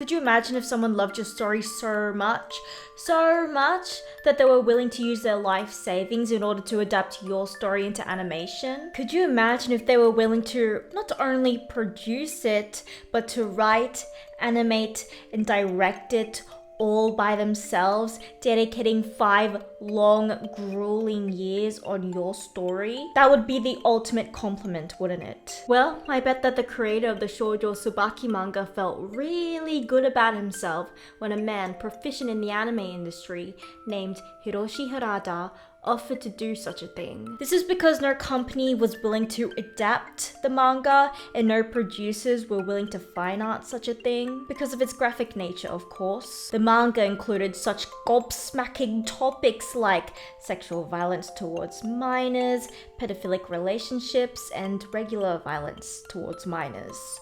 Could you imagine if someone loved your story so much that they were willing to use their life savings in order to adapt your story into animation? Could you imagine if they were willing to not only produce it, but to write, animate, and direct it all by themselves, dedicating 5 long, grueling years on your story? That would be the ultimate compliment, wouldn't it? Well, I bet that the creator of the Shoujo Tsubaki manga felt really good about himself when a man proficient in the anime industry named Hiroshi Harada offered to do such a thing. This is because no company was willing to adapt the manga and no producers were willing to fine art such a thing because of its graphic nature, of course. The manga included such gobsmacking topics like sexual violence towards minors, pedophilic relationships, and regular violence towards minors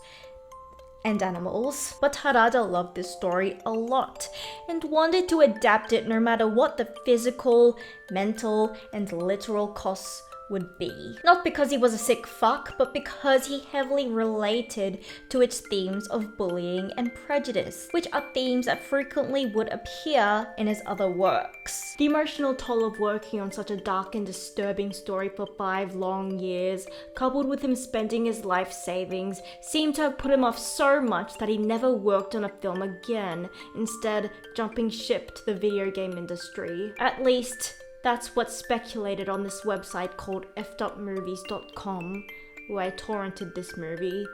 and animals. But Harada loved this story a lot and wanted to adapt it no matter what the physical, mental, and literal costs would be. Not because he was a sick fuck, but because he heavily related to its themes of bullying and prejudice, which are themes that frequently would appear in his other works. The emotional toll of working on such a dark and disturbing story for 5 long years, coupled with him spending his life savings, seemed to have put him off so much that he never worked on a film again, instead jumping ship to the video game industry. At least, that's what's speculated on this website called fedupmovies.com, where I torrented this movie,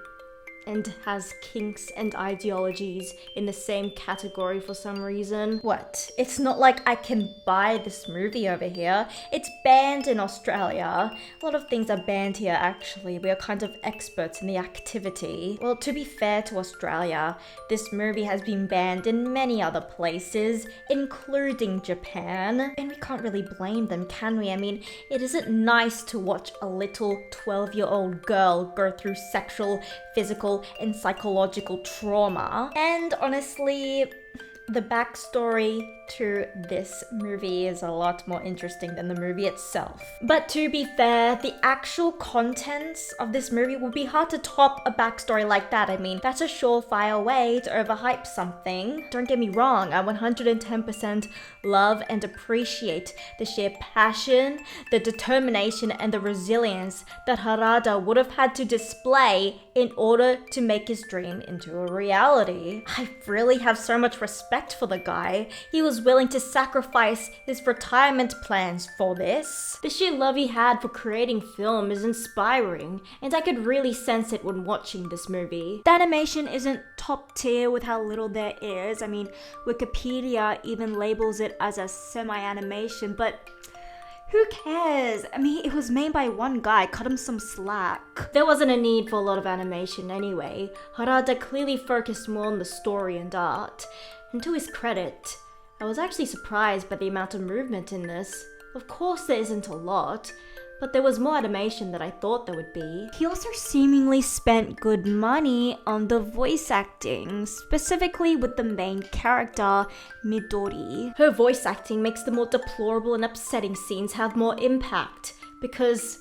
and has kinks and ideologies in the same category for some reason. What? It's not like I can buy this movie over here. It's banned in Australia. A lot of things are banned here, actually. We are kind of experts in the activity. Well, to be fair to Australia, this movie has been banned in many other places, including Japan. And we can't really blame them, can we? I mean, it isn't nice to watch a little 12-year-old girl go through sexual, physical, and psychological trauma. And honestly, the backstory to this movie is a lot more interesting than the movie itself. But to be fair, the actual contents of this movie would be hard to top a backstory like that. I mean, that's a surefire way to overhype something. Don't get me wrong, I 110% love and appreciate the sheer passion, the determination, and the resilience that Harada would have had to display in order to make his dream into a reality. I really have so much respect for the guy. He was willing to sacrifice his retirement plans for this. The sheer love he had for creating film is inspiring, and I could really sense it when watching this movie. The animation isn't top tier with how little there is. I mean, Wikipedia even labels it as a semi-animation, but who cares? I mean, it was made by one guy, cut him some slack. There wasn't a need for a lot of animation anyway. Harada clearly focused more on the story and art. And to his credit, I was actually surprised by the amount of movement in this. Of course there isn't a lot, but there was more animation than I thought there would be. He also seemingly spent good money on the voice acting, specifically with the main character, Midori. Her voice acting makes the more deplorable and upsetting scenes have more impact, because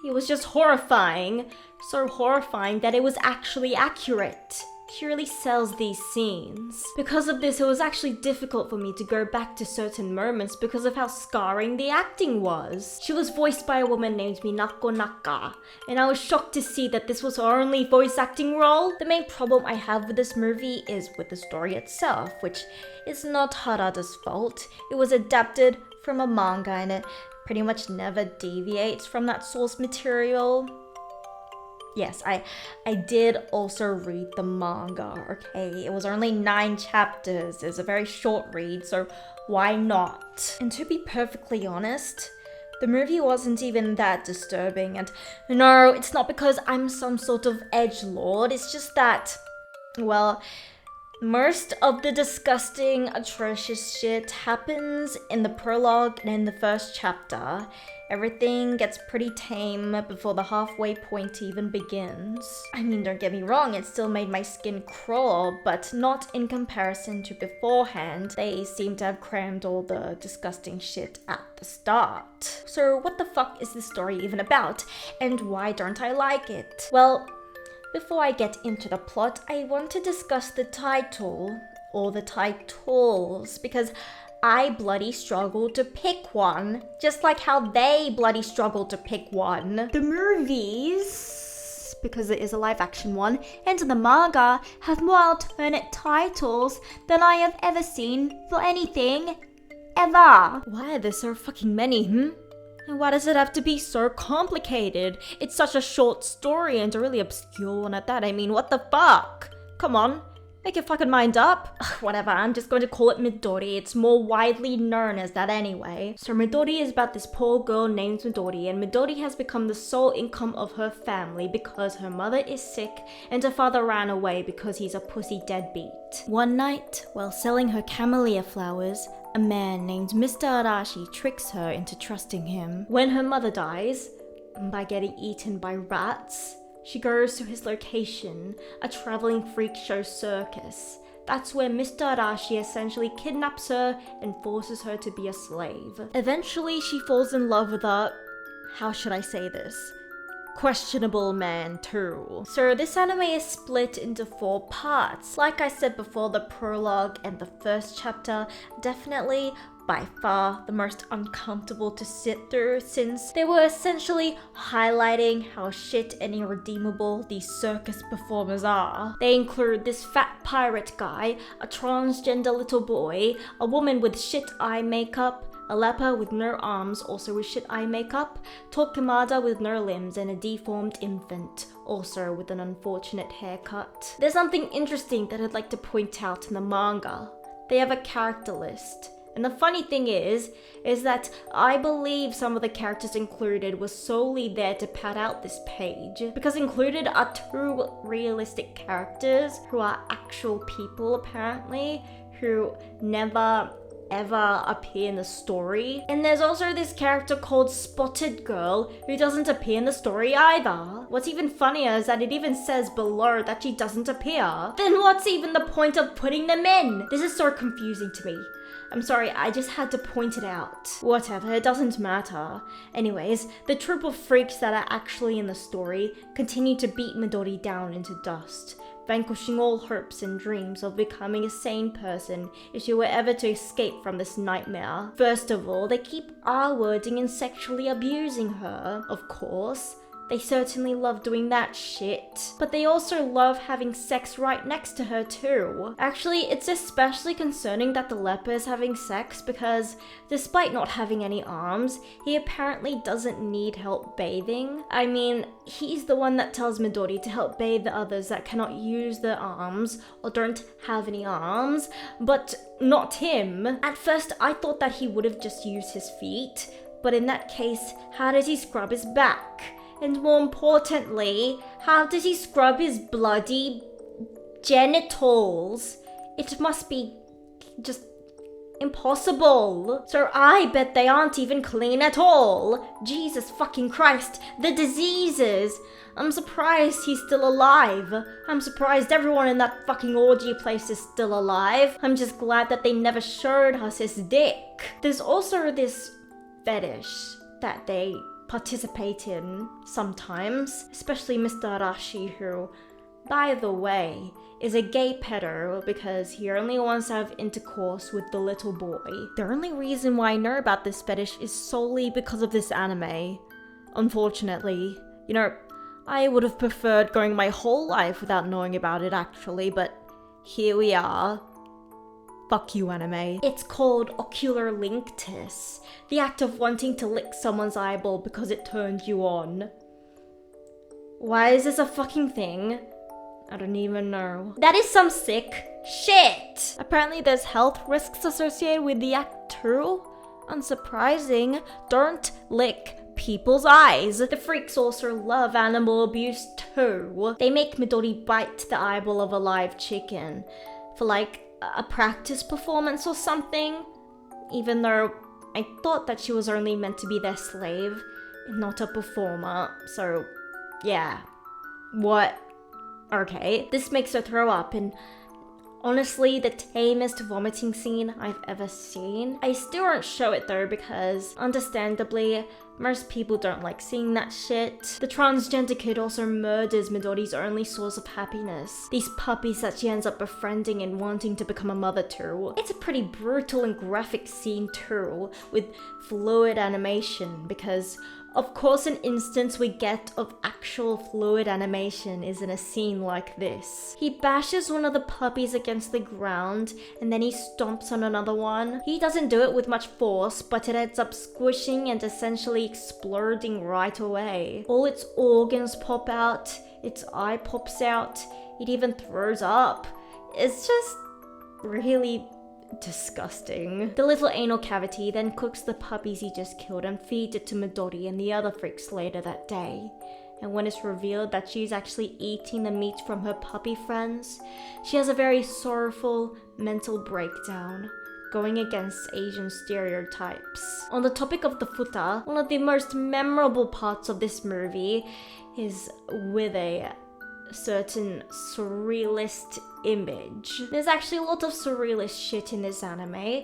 it was just horrifying. So horrifying that it was actually accurate. Purely sells these scenes. Because of this, it was actually difficult for me to go back to certain moments because of how scarring the acting was. She was voiced by a woman named Minako Naka, and I was shocked to see that this was her only voice acting role. The main problem I have with this movie is with the story itself, which is not Harada's fault. It was adapted from a manga and it pretty much never deviates from that source material. Yes, I did also read the manga, okay? It was only 9 chapters. It's a very short read, so why not? And to be perfectly honest, the movie wasn't even that disturbing. And no, it's not because I'm some sort of edgelord. It's just that, well, most of the disgusting, atrocious shit happens in the prologue and in the first chapter. Everything gets pretty tame before the halfway point even begins. I mean, don't get me wrong, it still made my skin crawl, but not in comparison to beforehand. They seem to have crammed all the disgusting shit at the start. So what the fuck is this story even about? And why don't I like it? Well, before I get into the plot, I want to discuss the title, or the titles, because I bloody struggled to pick one, just like how they bloody struggled to pick one. The movies, because it is a live action one, and the manga have more alternate titles than I have ever seen for anything, ever. Why are there so fucking many, And why does it have to be so complicated? It's such a short story and a really obscure one at that. I mean, what the fuck? Come on, make your fucking mind up. Ugh, whatever, I'm just going to call it Midori. It's more widely known as that anyway. So Midori is about this poor girl named Midori, and Midori has become the sole income of her family because her mother is sick and her father ran away because he's a pussy deadbeat. One night, while selling her camellia flowers, a man named Mr. Arashi tricks her into trusting him. When her mother dies, by getting eaten by rats, she goes to his location, a traveling freak show circus. That's where Mr. Arashi essentially kidnaps her and forces her to be a slave. Eventually, she falls in love with a, how should I say this, questionable man too. So this anime is split into 4 parts. Like I said before, the prologue and the first chapter definitely by far the most uncomfortable to sit through, since they were essentially highlighting how shit and irredeemable these circus performers are. They include this fat pirate guy, a transgender little boy, a woman with shit eye makeup, a leper with no arms, also with shit eye makeup, Torquemada with no limbs, and a deformed infant, also with an unfortunate haircut. There's something interesting that I'd like to point out in the manga. They have a character list. And the funny thing is that I believe some of the characters included were solely there to pad out this page, because included are 2 realistic characters who are actual people apparently, who never ever appear in the story. And there's also this character called Spotted Girl who doesn't appear in the story either. What's even funnier is that it even says below that she doesn't appear. Then what's even the point of putting them in? This is so confusing to me. I'm sorry, I just had to point it out. Whatever, it doesn't matter. Anyways, the troupe of freaks that are actually in the story continue to beat Midori down into dust, vanquishing all hopes and dreams of becoming a sane person if she were ever to escape from this nightmare. First of all, they keep R-wording and sexually abusing her, of course. They certainly love doing that shit. But they also love having sex right next to her too. Actually, it's especially concerning that the leper is having sex because, despite not having any arms, he apparently doesn't need help bathing. I mean, he's the one that tells Midori to help bathe the others that cannot use their arms or don't have any arms, but not him. At first, I thought that he would have just used his feet, but in that case, how does he scrub his back? And more importantly, how does he scrub his bloody genitals? It must be just impossible. So I bet they aren't even clean at all. Jesus fucking Christ, the diseases. I'm surprised he's still alive. I'm surprised everyone in that fucking orgy place is still alive. I'm just glad that they never showed us his dick. There's also this fetish that they participate in sometimes, especially Mr. Arashi, who, by the way, is a gay pedo because he only wants to have intercourse with the little boy. The only reason why I know about this fetish is solely because of this anime. Unfortunately, you know, I would have preferred going my whole life without knowing about it actually, but here we are. Fuck you, anime. It's called ocular linctus, the act of wanting to lick someone's eyeball because it turned you on. Why is this a fucking thing? I don't even know. That is some sick shit! Apparently there's health risks associated with the act too? Unsurprising. Don't lick people's eyes. The freaks also love animal abuse too. They make Midori bite the eyeball of a live chicken for like a practice performance or something, even though I thought that she was only meant to be their slave, not a performer, so yeah. What? Okay. This makes her throw up, and Honestly, the tamest vomiting scene I've ever seen. I still won't show it though because, understandably, most people don't like seeing that shit. The transgender kid also murders Midori's only source of happiness. These puppies that she ends up befriending and wanting to become a mother to. It's a pretty brutal and graphic scene too, with fluid animation because of course an instance we get of actual fluid animation is in a scene like this. He bashes one of the puppies against the ground and then he stomps on another one. He doesn't do it with much force, but it ends up squishing and essentially exploding right away. All its organs pop out, its eye pops out, it even throws up. It's just really disgusting. The little anal cavity then cooks the puppies he just killed and feeds it to Midori and the other freaks later that day. And when it's revealed that she's actually eating the meat from her puppy friends, she has a very sorrowful mental breakdown, going against Asian stereotypes. On the topic of the futa, one of the most memorable parts of this movie is with a certain surrealist image. There's actually a lot of surrealist shit in this anime,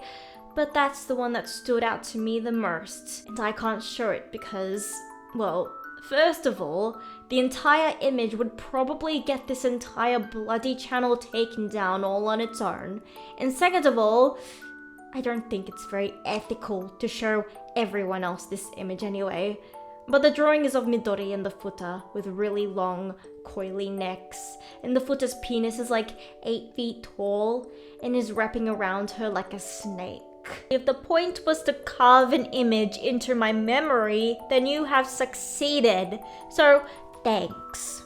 but that's the one that stood out to me the most, and I can't show it because, well, first of all, the entire image would probably get this entire bloody channel taken down all on its own, and second of all, I don't think it's very ethical to show everyone else this image anyway. But the drawing is of Midori and the futa with really long, coily necks, and the futa's penis is like 8 feet tall and is wrapping around her like a snake. If the point was to carve an image into my memory, then you have succeeded. So, thanks.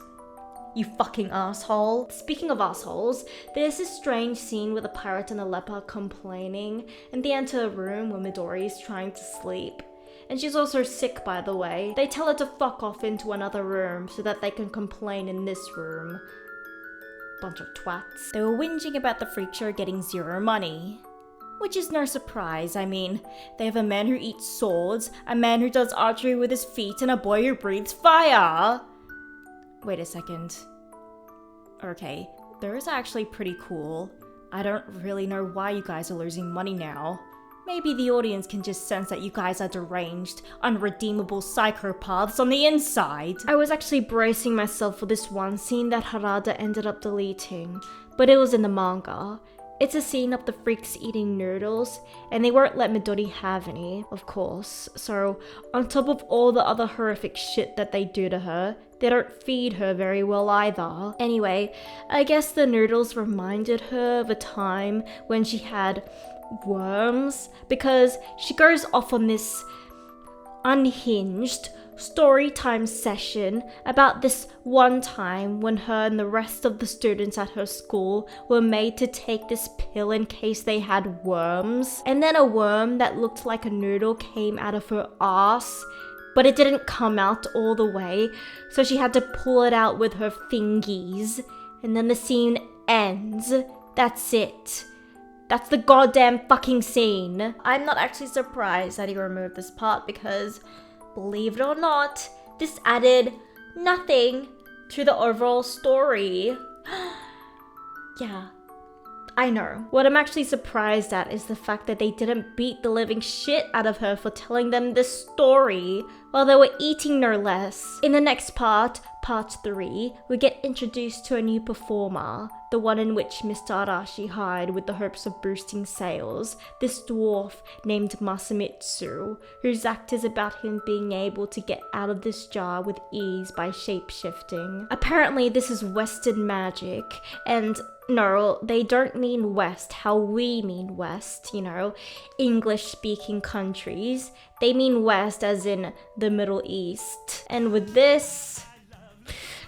You fucking asshole. Speaking of assholes, there's this strange scene with a pirate and a leper complaining, and they enter a room where Midori is trying to sleep. And she's also sick, by the way. They tell her to fuck off into another room so that they can complain in this room. Bunch of twats. They were whinging about the freak show getting zero money. Which is no surprise, I mean, they have a man who eats swords, a man who does archery with his feet, and a boy who breathes fire! Wait a second. Okay, those are actually pretty cool. I don't really know why you guys are losing money now. Maybe the audience can just sense that you guys are deranged, unredeemable psychopaths on the inside. I was actually bracing myself for this one scene that Harada ended up deleting, but it was in the manga. It's a scene of the freaks eating noodles, and they won't let Midori have any, of course. So, on top of all the other horrific shit that they do to her, they don't feed her very well either. Anyway, I guess the noodles reminded her of a time when she had worms, because she goes off on this unhinged story time session about this one time when her and the rest of the students at her school were made to take this pill in case they had worms, and then a worm that looked like a noodle came out of her ass, but it didn't come out all the way, so she had to pull it out with her fingies, and then the scene ends. That's it. That's the goddamn fucking scene. I'm not actually surprised that he removed this part because, believe it or not, this added nothing to the overall story. Yeah, I know. What I'm actually surprised at is the fact that they didn't beat the living shit out of her for telling them this story while they were eating, no less. In the next part, part 3, we get introduced to a new performer, the one in which Mr. Arashi hired with the hopes of boosting sales, this dwarf named Masamitsu, whose act is about him being able to get out of this jar with ease by shape-shifting. Apparently this is Western magic, and no, they don't mean West how we mean West, you know, English-speaking countries. They mean West as in the Middle East. And with this,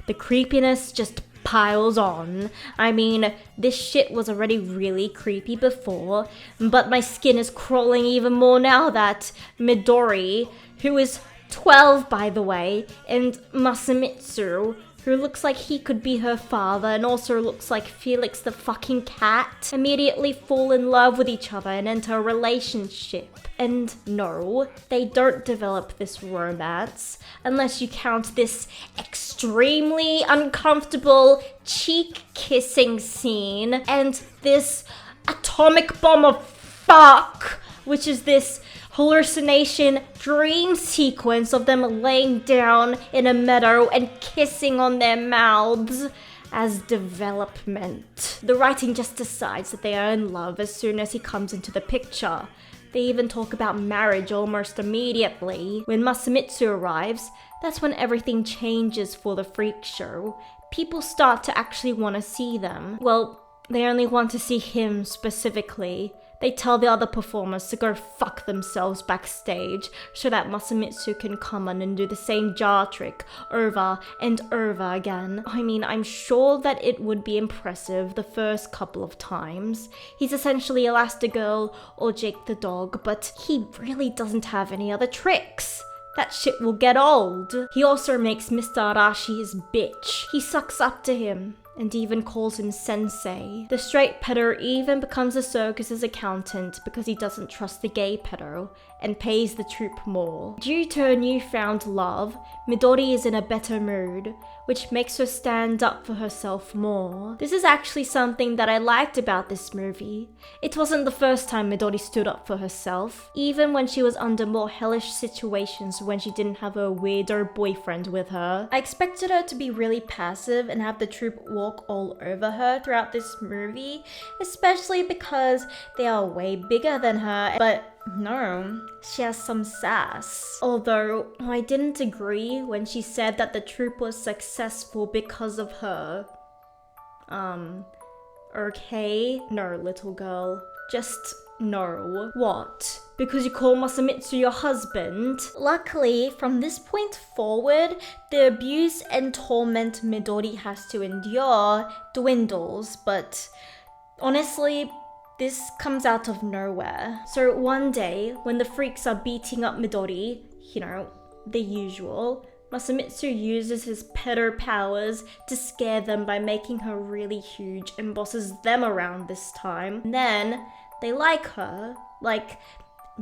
the creepiness just piles on. I mean, this shit was already really creepy before, but my skin is crawling even more now that Midori, who is 12 by the way, and Masamitsu, who looks like he could be her father and also looks like Felix the fucking cat, immediately fall in love with each other and enter a relationship. And no, they don't develop this romance unless you count this extreme extremely uncomfortable cheek kissing scene and this atomic bomb of fuck, which is this hallucination dream sequence of them laying down in a meadow and kissing on their mouths as development. The writing just decides that they are in love as soon as he comes into the picture. They even talk about marriage almost immediately. When Masamitsu arrives, that's when everything changes for the freak show. People start to actually want to see them. Well, they only want to see him specifically. They tell the other performers to go fuck themselves backstage so that Masamitsu can come on and do the same jar trick over and over again. I mean, I'm sure that it would be impressive the first couple of times. He's essentially Elastigirl or Jake the dog, but he really doesn't have any other tricks. That shit will get old. He also makes Mr. Arashi his bitch. He sucks up to him and even calls him sensei. The straight pedo even becomes the circus's accountant because he doesn't trust the gay pedo and pays the troupe more. Due to her newfound love, Midori is in a better mood, which makes her stand up for herself more. This is actually something that I liked about this movie. It wasn't the first time Midori stood up for herself, even when she was under more hellish situations when she didn't have her weirdo boyfriend with her. I expected her to be really passive and have the troupe walk all over her throughout this movie, especially because they are way bigger than her, but no, she has some sass. Although, I didn't agree when she said that the troupe was successful because of her. Okay? No, little girl. Just no. What? Because you call Masamitsu your husband? Luckily, from this point forward, the abuse and torment Midori has to endure dwindles, but honestly, this comes out of nowhere. So one day, when the freaks are beating up Midori, you know, the usual, Masamitsu uses his pedo powers to scare them by making her really huge and bosses them around this time. And then, they like her, like,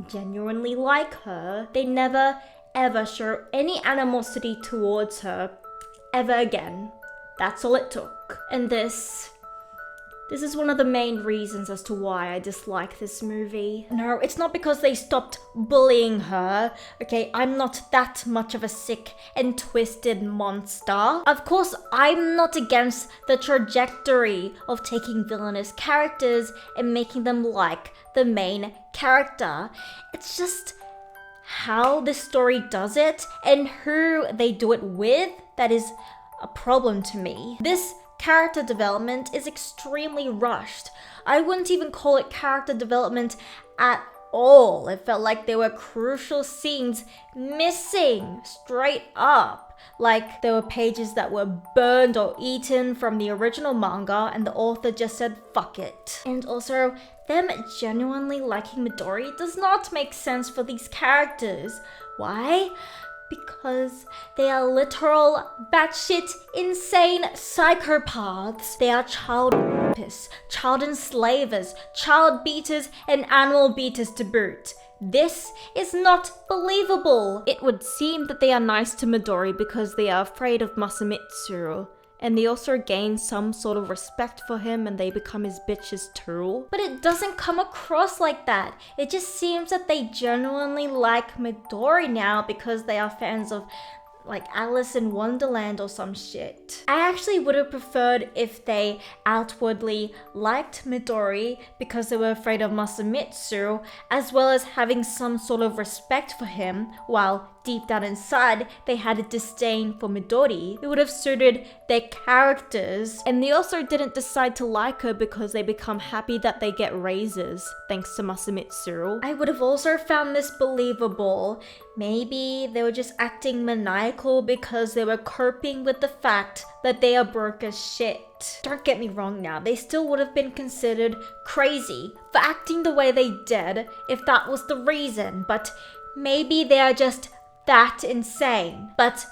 genuinely like her. They never ever show any animosity towards her, ever again. That's all it took. And this is one of the main reasons as to why I dislike this movie. No, it's not because they stopped bullying her. Okay, I'm not that much of a sick and twisted monster. Of course, I'm not against the trajectory of taking villainous characters and making them like the main character. It's just how the story does it and who they do it with that is a problem to me. This character development is extremely rushed. I wouldn't even call it character development at all. It felt like there were crucial scenes missing straight up. Like there were pages that were burned or eaten from the original manga and the author just said fuck it. And also, them genuinely liking Midori does not make sense for these characters. Why? Because they are literal batshit insane psychopaths. They are child rapists, child enslavers, child beaters, and animal beaters to boot. This is not believable. It would seem that they are nice to Midori because they are afraid of Masamitsu, and they also gain some sort of respect for him and they become his bitches too. But it doesn't come across like that. It just seems that they genuinely like Midori now because they are fans of like Alice in Wonderland or some shit. I actually would have preferred if they outwardly liked Midori because they were afraid of Masamitsu, as well as having some sort of respect for him, while deep down inside they had a disdain for Midori. It would have suited their characters. And they also didn't decide to like her because they become happy that they get raises thanks to Masamitsu. I would have also found this believable. Maybe they were just acting maniacal because they were coping with the fact that they are broke as shit. Don't get me wrong now, they still would have been considered crazy for acting the way they did if that was the reason, but maybe they are just that insane. But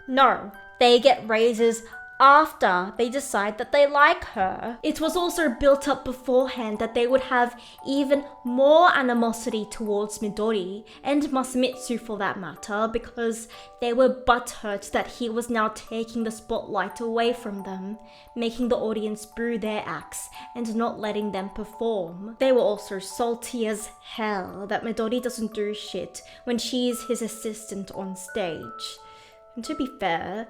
no, they get raises after they decide that they like her. It was also built up beforehand that they would have even more animosity towards Midori and Masamitsu for that matter, because they were butthurt that he was now taking the spotlight away from them, making the audience boo their acts and not letting them perform. They were also salty as hell that Midori doesn't do shit when she's his assistant on stage. And to be fair,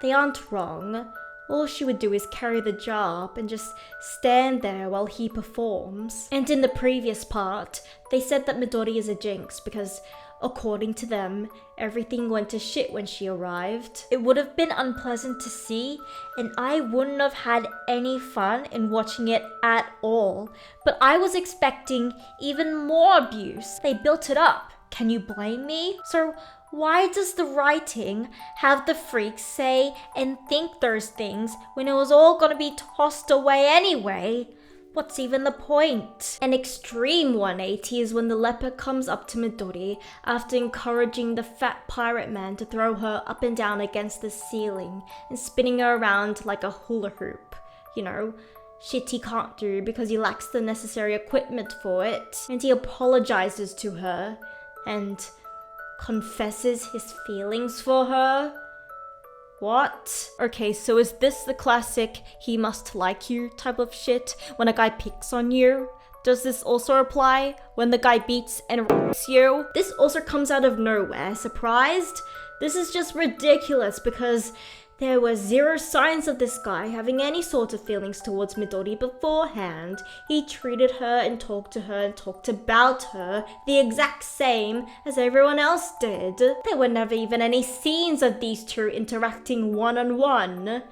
they aren't wrong. All she would do is carry the job and just stand there while he performs. And in the previous part, they said that Midori is a jinx because, according to them, everything went to shit when she arrived. It would have been unpleasant to see, and I wouldn't have had any fun in watching it at all. But I was expecting even more abuse. They built it up. Can you blame me? So why does the writing have the freaks say and think those things when it was all gonna be tossed away anyway? What's even the point? An extreme 180 is when the leper comes up to Midori after encouraging the fat pirate man to throw her up and down against the ceiling and spinning her around like a hula hoop. You know, shit he can't do because he lacks the necessary equipment for it. And he apologizes to her and confesses his feelings for her? What? Okay, so is this the classic he must like you type of shit when a guy picks on you? Does this also apply when the guy beats and rapes you? This also comes out of nowhere. Surprised? This is just ridiculous because there were zero signs of this guy having any sort of feelings towards Midori beforehand. He treated her and talked to her and talked about her the exact same as everyone else did. There were never even any scenes of these two interacting one-on-one.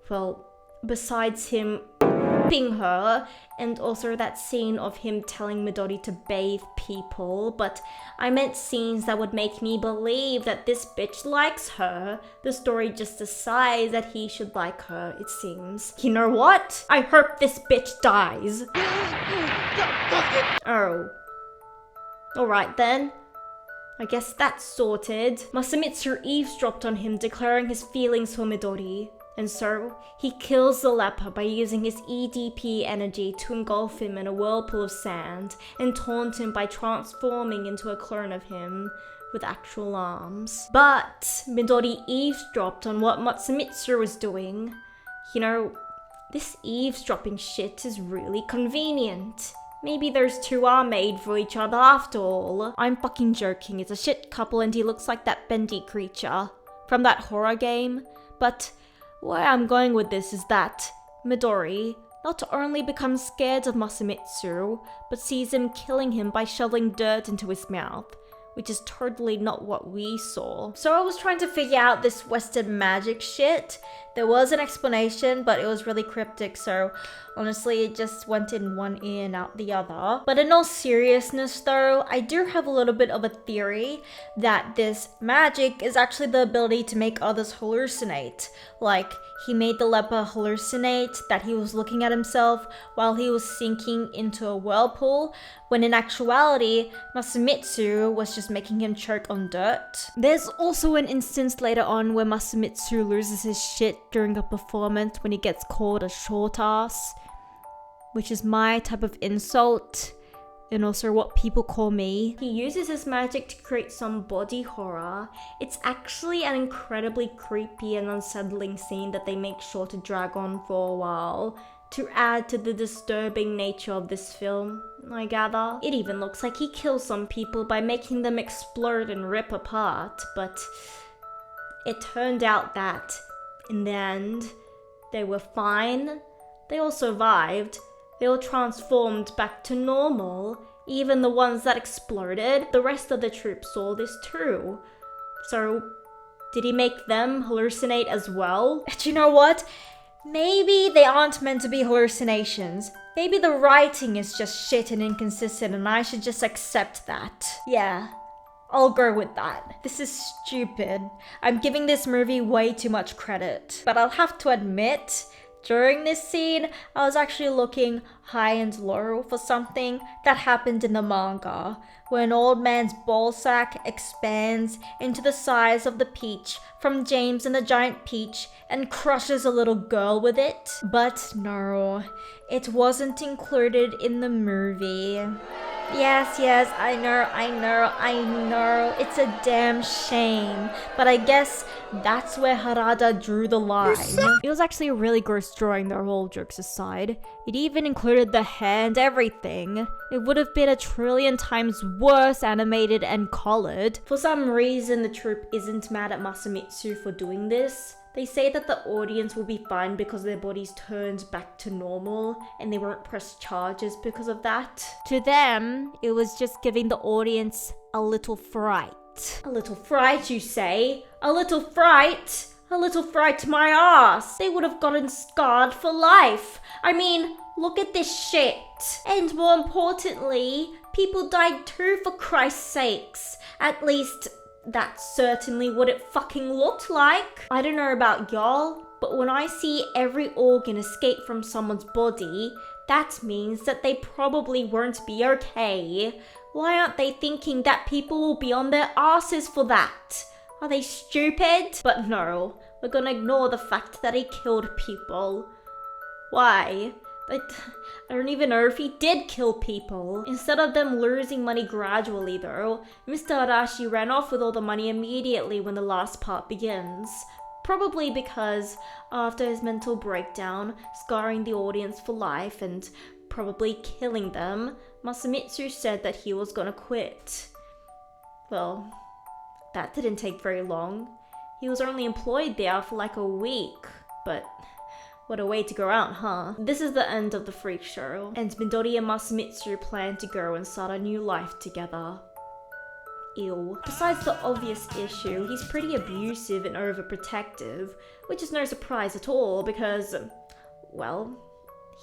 Well, besides him raping her, and also that scene of him telling Midori to bathe people, but I meant scenes that would make me believe that this bitch likes her. The story just decides that he should like her, it seems. You know what? I hope this bitch dies. Oh. Alright then. I guess that's sorted. Masamitsu eavesdropped on him declaring his feelings for Midori. And so, he kills the leper by using his EDP energy to engulf him in a whirlpool of sand and taunt him by transforming into a clone of him with actual arms. But Midori eavesdropped on what Masamitsu was doing. You know, this eavesdropping shit is really convenient. Maybe those two are made for each other after all. I'm fucking joking, it's a shit couple and he looks like that bendy creature from that horror game. But where I'm going with this is that Midori not only becomes scared of Masamitsu, but sees him killing him by shoveling dirt into his mouth, which is totally not what we saw. So I was trying to figure out this Western magic shit. There was an explanation, but it was really cryptic, so honestly it just went in one ear and out the other. But in all seriousness though, I do have a little bit of a theory that this magic is actually the ability to make others hallucinate. Like, he made the leper hallucinate that he was looking at himself while he was sinking into a whirlpool, when in actuality, Masamitsu was just making him choke on dirt. There's also an instance later on where Masamitsu loses his shit during a performance when he gets called a short ass, which is my type of insult, and also what people call me. He uses his magic to create some body horror. It's actually an incredibly creepy and unsettling scene that they make sure to drag on for a while, to add to the disturbing nature of this film, I gather. It even looks like he kills some people by making them explode and rip apart, but it turned out that, in the end, they were fine. They all survived. They all transformed back to normal. Even the ones that exploded, the rest of the troupe saw this too. So, did he make them hallucinate as well? And you know what? Maybe they aren't meant to be hallucinations. Maybe the writing is just shit and inconsistent and I should just accept that. Yeah, I'll go with that. This is stupid. I'm giving this movie way too much credit. But I'll have to admit During this scene, I was actually looking high and low for something that happened in the manga, where an old man's ballsack expands into the size of the peach from James and the Giant Peach and crushes a little girl with it. But no, it wasn't included in the movie. Yes, I know. It's a damn shame. But I guess that's where Harada drew the line. It was actually a really gross drawing though, all jokes aside. It even included the hair and everything. It would have been a trillion times worse animated and colored. For some reason, the troupe isn't mad at Masamitsu for doing this. They say that the audience will be fine because their bodies turned back to normal and they won't press charges because of that. To them, it was just giving the audience a little fright. A little fright, you say? A little fright? A little fright to my ass. They would have gotten scarred for life. I mean, look at this shit. And more importantly, people died too, for Christ's sakes. At least, that's certainly what it fucking looked like. I don't know about y'all, but when I see every organ escape from someone's body, that means that they probably won't be okay. Why aren't they thinking that people will be on their asses for that? Are they stupid? But no, we're gonna ignore the fact that he killed people. Why? I don't even know if he did kill people. Instead of them losing money gradually though, Mr. Arashi ran off with all the money immediately when the last part begins. Probably because after his mental breakdown, scarring the audience for life and probably killing them, Masamitsu said that he was gonna quit. Well, that didn't take very long. He was only employed there for like a week, but what a way to go out, huh? This is the end of the freak show, and Midori and Masamitsu plan to go and start a new life together. Ew. Besides the obvious issue, he's pretty abusive and overprotective, which is no surprise at all because, well,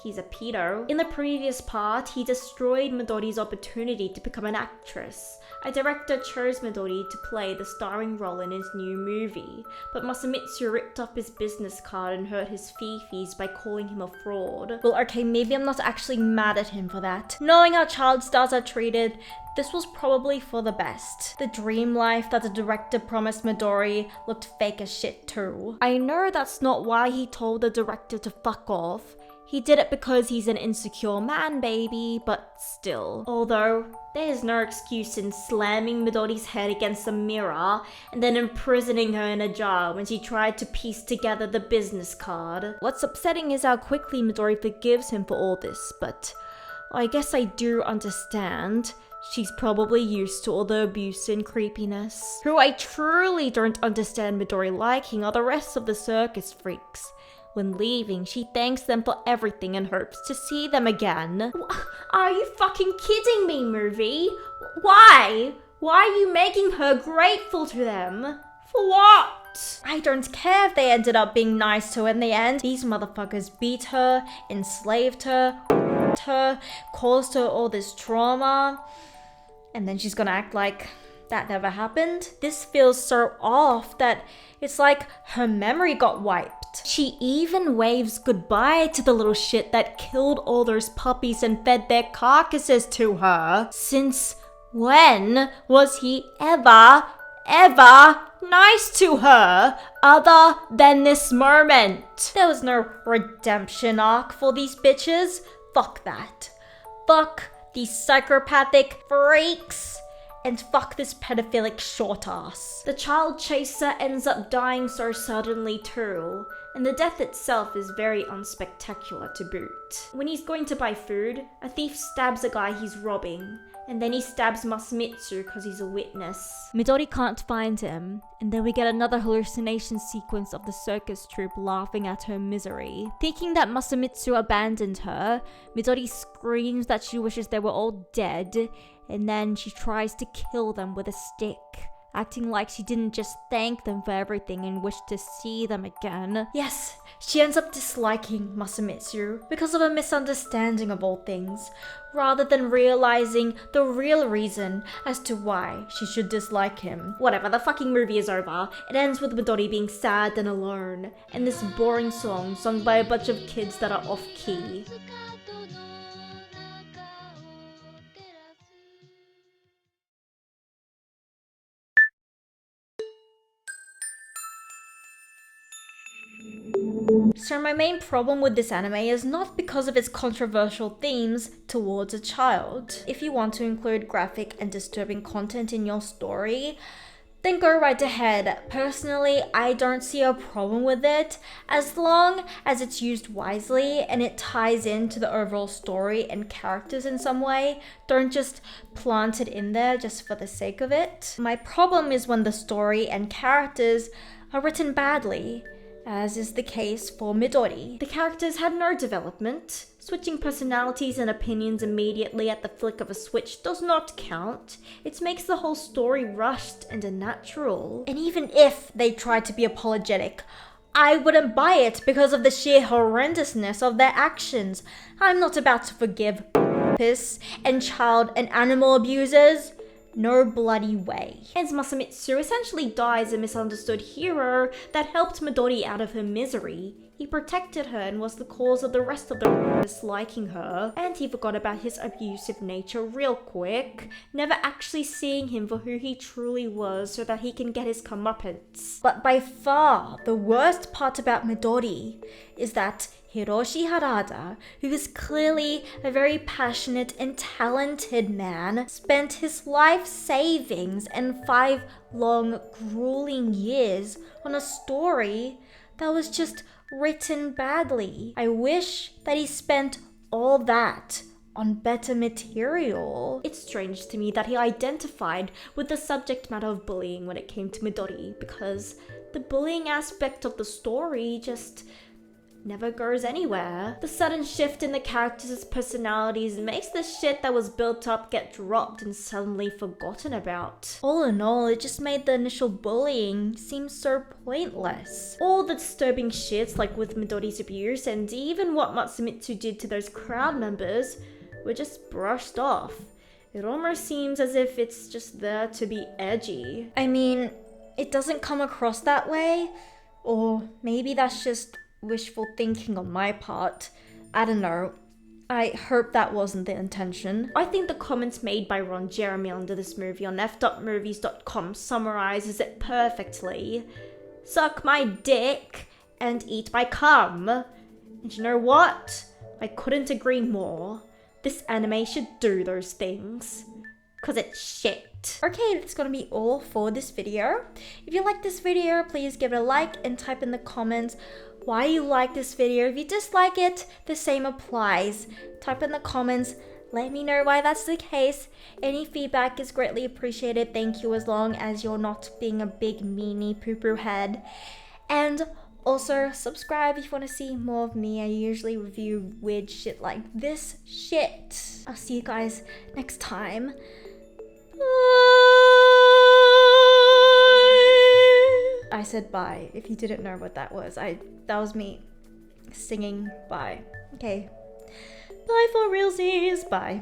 he's a pedo. In the previous part, he destroyed Midori's opportunity to become an actress. A director chose Midori to play the starring role in his new movie, but Masamitsu ripped off his business card and hurt his fifis by calling him a fraud. Well, okay, maybe I'm not actually mad at him for that. Knowing how child stars are treated, this was probably for the best. The dream life that the director promised Midori looked fake as shit too. I know that's not why he told the director to fuck off. He did it because he's an insecure man, baby, but still. Although, there's no excuse in slamming Midori's head against a mirror and then imprisoning her in a jar when she tried to piece together the business card. What's upsetting is how quickly Midori forgives him for all this, but I guess I do understand. She's probably used to all the abuse and creepiness. Who I truly don't understand Midori liking are the rest of the circus freaks. When leaving, she thanks them for everything and hopes to see them again. Are you fucking kidding me, movie? Why? Why are you making her grateful to them? For what? I don't care if they ended up being nice to her in the end. These motherfuckers beat her, enslaved her, caused her all this trauma, and then she's gonna act like that never happened. This feels so off that it's like her memory got wiped. She even waves goodbye to the little shit that killed all those puppies and fed their carcasses to her. Since when was he ever nice to her other than this moment? There was no redemption arc for these bitches. Fuck that. Fuck these psychopathic freaks. And fuck this pedophilic short ass. The child chaser ends up dying so suddenly too, and the death itself is very unspectacular to boot. When he's going to buy food, a thief stabs a guy he's robbing, and then he stabs Masamitsu because he's a witness. Midori can't find him, and then we get another hallucination sequence of the circus troupe laughing at her misery. Thinking that Masamitsu abandoned her, Midori screams that she wishes they were all dead, and then she tries to kill them with a stick, acting like she didn't just thank them for everything and wish to see them again. Yes, she ends up disliking Masamitsu because of a misunderstanding of all things, rather than realizing the real reason as to why she should dislike him. Whatever, the fucking movie is over. It ends with Midori being sad and alone, and this boring song sung by a bunch of kids that are off-key. So my main problem with this anime is not because of its controversial themes towards a child. If you want to include graphic and disturbing content in your story, then go right ahead. Personally, I don't see a problem with it as long as it's used wisely and it ties into the overall story and characters in some way. Don't just plant it in there just for the sake of it. My problem is when the story and characters are written badly, as is the case for Midori. The characters had no development. Switching personalities and opinions immediately at the flick of a switch does not count. It makes the whole story rushed and unnatural. And even if they tried to be apologetic, I wouldn't buy it because of the sheer horrendousness of their actions. I'm not about to forgive rapists and child and animal abusers. No bloody way. As Masamitsu essentially dies a misunderstood hero that helped Midori out of her misery. He protected her and was the cause of the rest of the disliking her. And he forgot about his abusive nature real quick, never actually seeing him for who he truly was so that he can get his comeuppance. But by far, the worst part about Midori is that Hiroshi Harada, who is clearly a very passionate and talented man, spent his life savings and 5 long, grueling years on a story that was just written badly. I wish that he spent all that on better material. It's strange to me that he identified with the subject matter of bullying when it came to Midori, because the bullying aspect of the story just never goes anywhere. The sudden shift in the characters' personalities makes the shit that was built up get dropped and suddenly forgotten about. All in all, it just made the initial bullying seem so pointless. All the disturbing shits like with Midori's abuse and even what Matsumitsu did to those crowd members were just brushed off. It almost seems as if it's just there to be edgy. I mean, it doesn't come across that way, or maybe that's just wishful thinking on my part. I don't know. I hope that wasn't the intention. I think the comments made by Ron Jeremy under this movie on f.movies.com summarizes it perfectly. Suck my dick and eat my cum. And you know what? I couldn't agree more. This anime should do those things. Cause it's shit. Okay, that's gonna be all for this video. If you like this video, please give it a like and type in the comments why you like this video. If you dislike it, the same applies. Type in the comments, let me know why that's the case. Any feedback is greatly appreciated. Thank you, as long as you're not being a big meanie poo-poo head. And also subscribe if you want to see more of me. I usually review weird shit like this shit. I'll see you guys next time. I said bye, if you didn't know what that was. That was me singing bye. Okay. Bye for realsies. Bye.